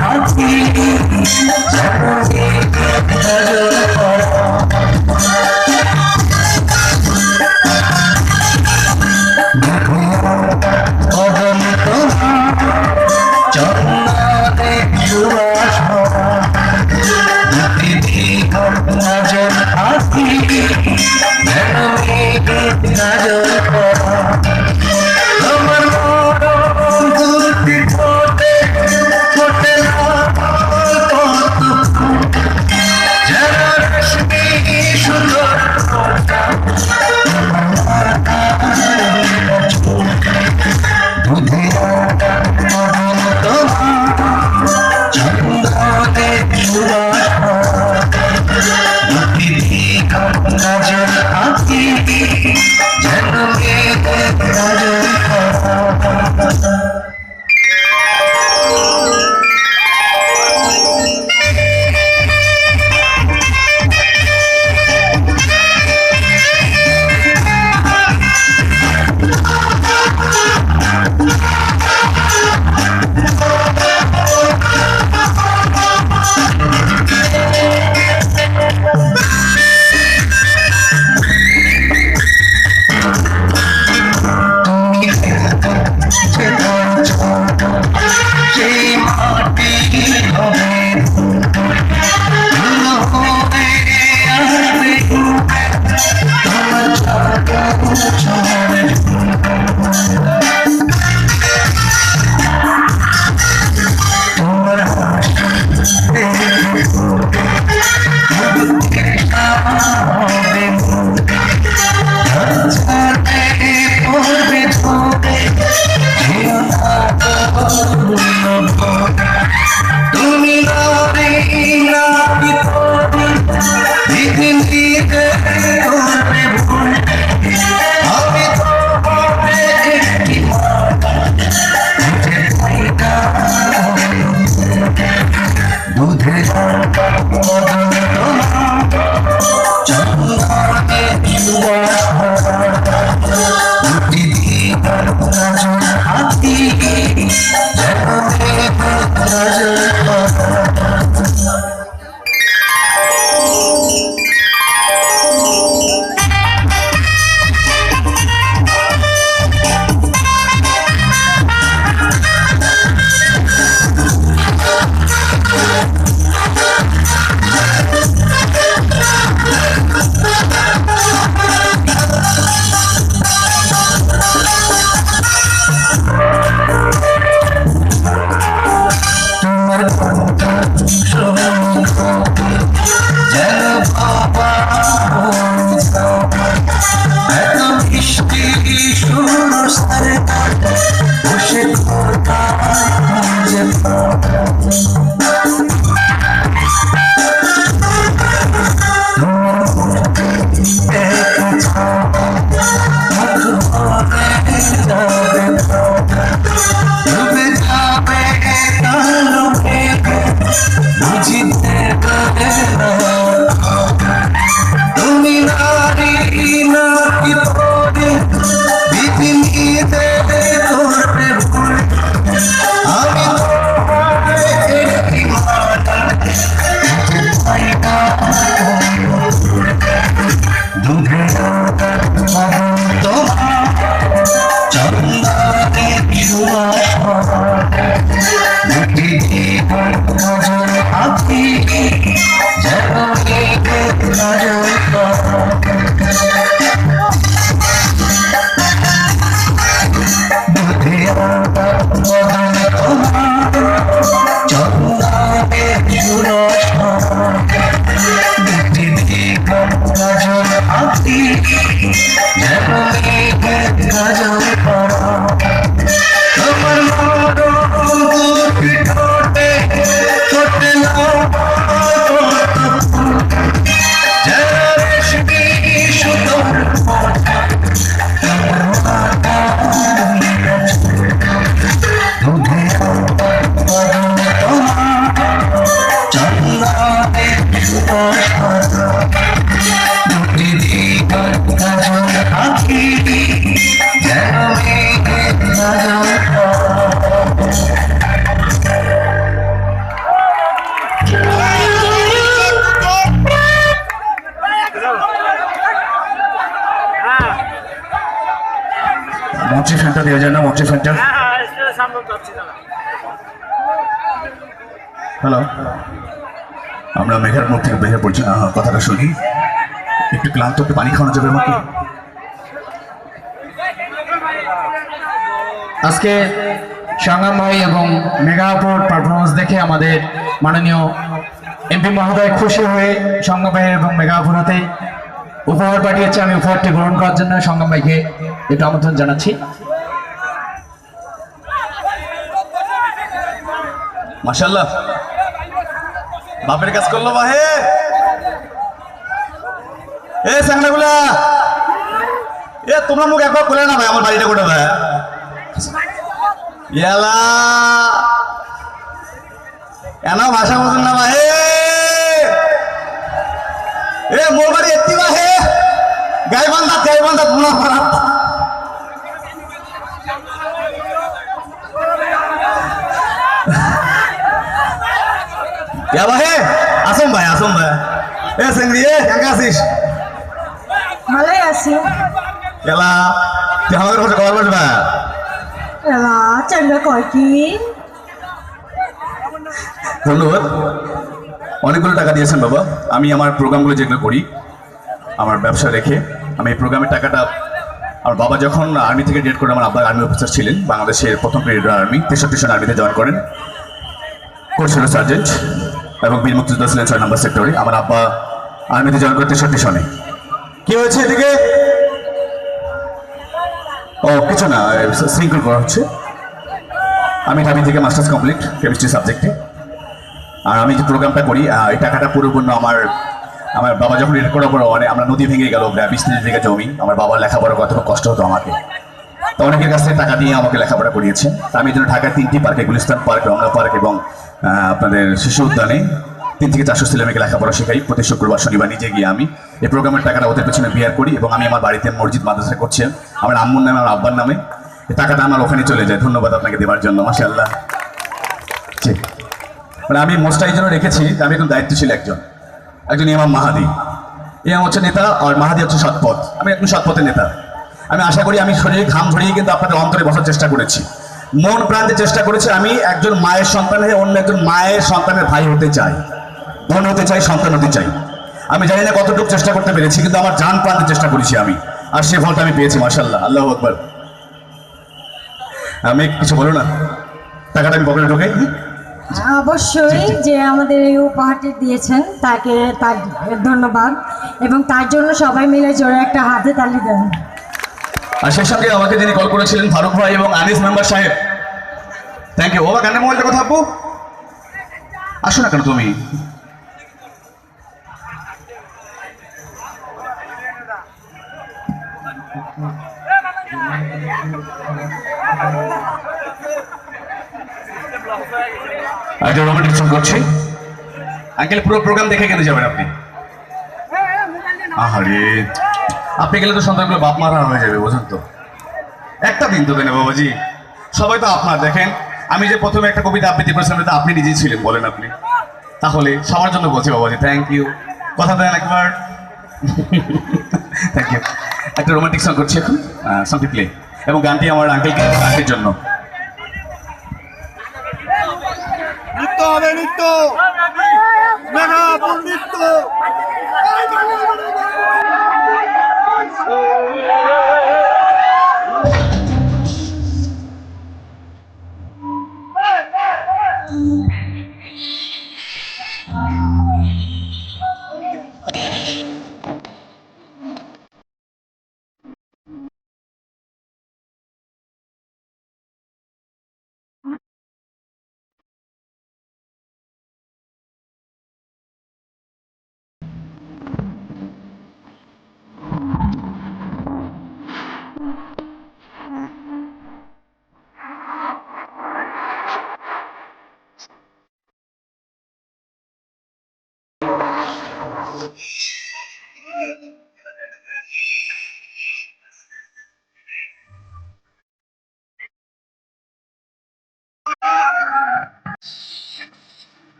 হাসি মন্ত্রী ফ্যানটা দেওয়া যায় না? মন্ত্রী ফ্যানটা। হ্যালো, আমরা মেঘার মুখ থেকে বেরিয়ে পড়ছি। কথাটা শুনি, একটু ক্লান্ত, একটু পানি খাওয়ানো যাবে আমাকে? আজকে সংগ্রাম ভাই এবং মেগাপুর পারফরমেন্স দেখে আমাদের মাননীয় এমপি মহোদয় খুশি হয়ে সংগ্রাম ভাই এবং মেগাপুর হাতে উপহার পাঠিয়েছে। আমি উপহারটি গ্রহণ করার জন্য সংগ্রাম ভাইকে একটু আমন্ত্রণ জানাচ্ছি। মাশাআল্লাহ, বাপের কাজ করলো বাহে। এ সাংনাগুলা, এ তোমরা মুখ একবার খুলে না ভাই, আমার বাড়িটা কোটা ভাই। ইয়ালা এন ভাষা বোঝেন না ভাই। এ মোর বাড়ি এত্তি বাহে, গাইবান্ধা পুনা পাড়া। Ya bahe, asum ভাই। এ সেঙ্গি এ কেঙ্কা আছিস? ভালোই আছি। এলা তুই আমাদের কাছে কবার বসবা? এলা চাঙ্গা কয় কি? ধন্যবাদ, অনেকগুলো টাকা দিয়েছেন বাবা। আমি আমার প্রোগ্রামগুলো যেগুলো করি, আমার ব্যবসা রেখে আমি এই প্রোগ্রামের টাকাটা, আমার বাবা যখন আর্মি থেকে ডেট করে, আমার আব্বা আর্মি অফিসার ছিলেন, বাংলাদেশের প্রথম পিরিয়ড আর্মি, 63 সন আর্মিতে জয়েন করেন, করছিল সার্জেন্ট, এবং বীর মুক্তিযোদ্ধা ছিলেন 6 নম্বর সেক্টরে। আমার আব্বা আর্মিতে জয়েন করে 63 সনে। কি হয়েছে এদিকে? ও কিছু না, শৃঙ্খল করা হচ্ছে। আমি ঢাবি থেকে মাস্টার্স কমপ্লিট কেমিস্ট্রি সাবজেক্টে। আর আমি যে প্রোগ্রামটা করি, এই টাকাটা পুরোপূর্ণ আমার বাবা যখন রিটায়ার করার পর আমরা নদী ভেঙে গেল, 20 থেকে জমি, আমার বাবার লেখাপড়া কত কষ্ট হতো আমাকে, তো অনেকের কাছ থেকে টাকা দিয়ে আমাকে লেখাপড়া করিয়েছে। তা আমি এই জন্য ঢাকার 3টি পার্কে, গুলিস্তান পার্ক, রমনা পার্ক এবং আপনাদের শিশু উদ্যানে 3 থেকে 400 ছেলেমেয়েকে লেখাপড়া শেখাই। প্রতি শুক্রবার শনিবার নিজে গিয়ে আমি এই প্রোগ্রামের টাকাটা ওদের পেছনে বিয়ার করি, এবং আমি আমার বাড়িতে মসজিদ মাদ্রাসা করছি আমার আম্মুর নামে, আমার আব্বার নামে। এই টাকাটা আমার ওখানে চলে যায়। ধন্যবাদ আপনাকে দেওয়ার জন্য, মাশাআল্লাহ। ঠিক, মানে আমি মোস্টটা এই জন্য রেখেছি, আমি একদম দায়িত্বশীল একজন ইমাম মাহাদি। ইমাম হচ্ছে নেতা, আর মাহাদি হচ্ছে সৎপথ। আমি একদম সৎপথের নেতা। আমি আশা করি আমি শরীরে ঘাম ঝরিয়ে কিন্তু আপনাদের অন্তরে বসার চেষ্টা করেছি, মন প্রান্তে চেষ্টা করেছি। আমি একজন মায়ের সন্তান হয়ে অন্য একজন মায়ের সন্তানের ভাই হতে চাই, বোন হতে চাই, সন্তান হতে চাই। আমি জানি না কতটুকু চেষ্টা করতে পেরেছি, কিন্তু আমার জান প্রান্তে চেষ্টা করেছি আমি, আর সে ফলটা আমি পেয়েছি, মাশাআল্লাহ, আল্লাহু আকবার। আমি কিছু বলো না, টাকাটা আমি পকেটে ঢোকাই। অবশ্যই, যে আমাদের এই উপহারটি দিয়েছেন তাকে তার ধন্যবাদ, এবং তার জন্য সবাই মিলে জোরে একটা হাতে তালি দেন। আর সেই সঙ্গে আমাকে যিনি কল করেছিলেন, ফারুক ভাই এবং আনিস মেম্বার সাহেব, থ্যাংক ইউ। বাবা কানে মোবাইলটা কথা আপু, আসো না কেন তুমি? একটা রোমান্টিক সং করছি। আঙ্কেল পুরো প্রোগ্রাম দেখে কেন যাবেন আপনি? আহারে, আপনি গেলে তো সন্তানগুলো বাপ মারা হয়ে যাবে, বোঝেন তো। একটা দিন তো দেন বাবাজি, সবাই তো আপনার। দেখেন, আমি যে প্রথমে একটা কবিতা আবৃত্তি করেছিলাম, এটা আপনি নিজেই ছিলেন, বলেন আপনি। তাহলে সবার জন্য বলছি বাবাজি, থ্যাংক ইউ। কথা দেন একবার, থ্যাংক ইউ। একটা রোমান্টিক সং করছি এখন, সংটি প্লে, এবং গানটি আমার আঙ্কেলকে আঙ্কেলের জন্য। নৃত্য হবে, নৃত্য, মেঘাপুর নৃত্য।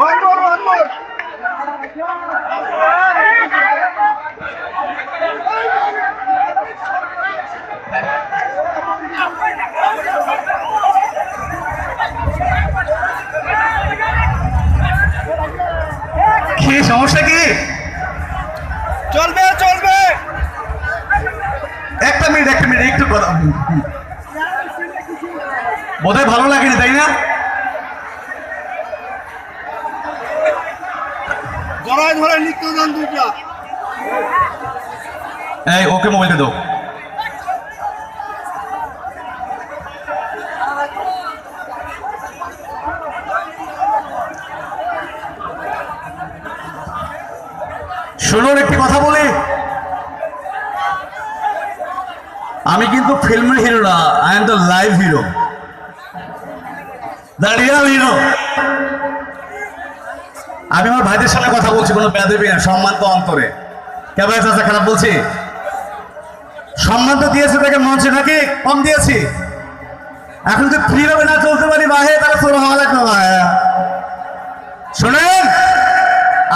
One more. কি সমস্যা কি? চলবে চলবে। একটা মিনিট একটু কথা বোধহয় ভালো লাগেনি, তাই না? জড়ায় ধরে নিত্যদান দুইটা। এই ওকে মোবাইলটা দাও। শুনুন একটি কথা বলি, আমি কিন্তু ফিল্মের হিরো না, I am the live hero, the Real hero. আমি আমার ভাইদের সামনে কথা বলছি, কোনো বেয়াদবি না, সম্মান তো অন্তরে। কেমন আছে খারাপ বলছি? সম্মান তো দিয়েছে তাকে মঞ্চে নাকি কম দিয়েছি? এখন তো ফ্রি হবে না চলতে পারি বাহে তারা তোর হওয়া লাগবে ভাইয়া। শোনেন,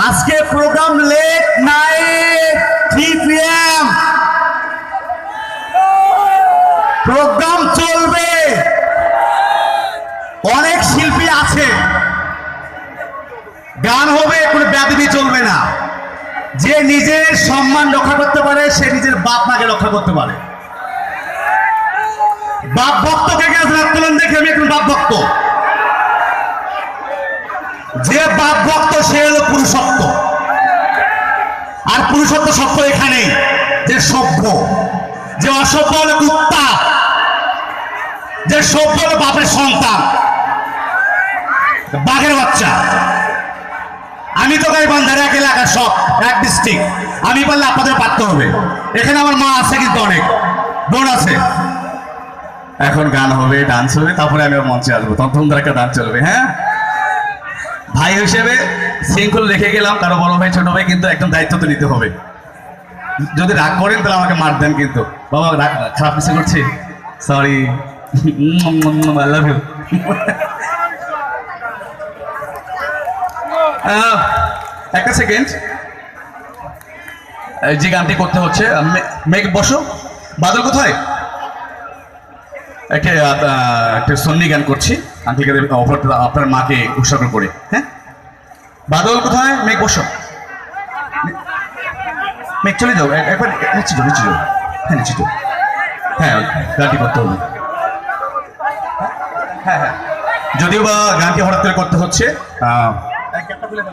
আজকে program late night 3 PM program চলবে। অনেক শিল্পী আছে, গান হবে, কোনো ব্যাধি চলবে না। যে নিজের সম্মান রক্ষা করতে পারে সে নিজের বাপ মাকে রক্ষা করতে পারে। বাপ ভক্ত কে গেছে তুলন দেখে আমি এখন বাপ ভক্ত। যে বাপ ভক্ত সে হলো পুরুষত্ব। আর পুরুষত্ব সত্য এখানেই, যে সভ্য, যে অসভ্য হলো কুত্তা, যে সভ্য হলো বাপের সন্তান, বাঘের বাচ্চা। আমি তো গাইবান্ধার এক এলাকার সব, এক ডিস্ট্রিক্ট। আমি বললে আপনাদের পারতে হবে। এখানে আমার মা আছে, কিন্তু অনেক বোন আছে। এখন গান হবে, ডান্স হবে, তারপরে আমি মঞ্চে আসবো, তখন সুন্দর একটা ডান্স চলবে। হ্যাঁ, ভাই হিসেবে শৃঙ্খল রেখে গেলাম, কারো বড় ভাই ছোট ভাই, কিন্তু একদম দায়িত্ব তো নিতে হবে। যদি রাগ করেন তাহলে আমাকে মার দেন, কিন্তু বাবা খারাপ কিছু করছি, সরি, আই লাভ ইউ। একটা সেকেন্ড, যে গানটি করতে হচ্ছে, মেঘ বসো। বাদল কোথায়? একটা সন্নি গান করছি আন্টিকে আপনার মাকে উৎসর্গ করে। হ্যাঁ, বাদল কোথায়? মেঘ বসো। মেঘ চলে যাও, একবার নিচে যাও, নিচে যাও। হ্যাঁ, নিচে যাও। হ্যাঁ, গানটি করতে হবে। হ্যাঁ হ্যাঁ, যদিও বা গানটি হঠাৎ করে করতে হচ্ছে,